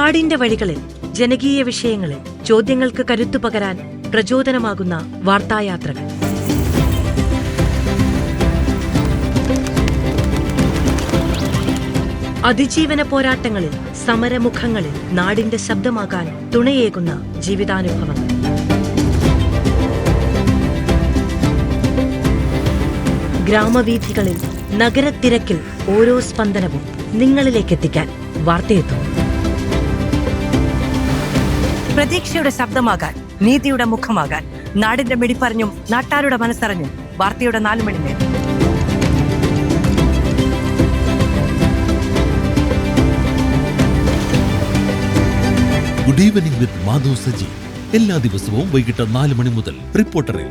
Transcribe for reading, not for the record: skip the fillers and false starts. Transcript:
നാടിന്റെ വഴികളിൽ ജനകീയ വിഷയങ്ങളിൽ ചോദ്യങ്ങൾക്ക് കരുത്തു പകരാൻ പ്രചോദനമാകുന്ന വാർത്തായാത്രകൾ. അതിജീവന പോരാട്ടങ്ങളിൽ, സമരമുഖങ്ങളിൽ നാടിന്റെ ശബ്ദമാകാൻ തുണയേകുന്ന ജീവിതാനുഭവങ്ങൾ. ഗ്രാമവീഥികളിൽ, നഗരത്തിരക്കിൽ ഓരോ സ്പന്ദനവും നിങ്ങളിലേക്കെത്തിക്കാൻ വാർത്തയെത്തുന്നു. പ്രതീക്ഷയുടെ ശബ്ദമാകാൻ, നീതിയുടെ മുഖമാകാൻ, നാടിന്റെ മിടിപ്പറിഞ്ഞും നാട്ടാരുടെ മനസ്സറിഞ്ഞും വാർത്തയുടെ 4 മണി നേരം. ഗുഡ് ഈവനിംഗ് വിത്ത് മാധവ് സജി എല്ലാ ദിവസവും വൈകിട്ട് 4 മണി മുതൽ റിപ്പോർട്ടറിൽ.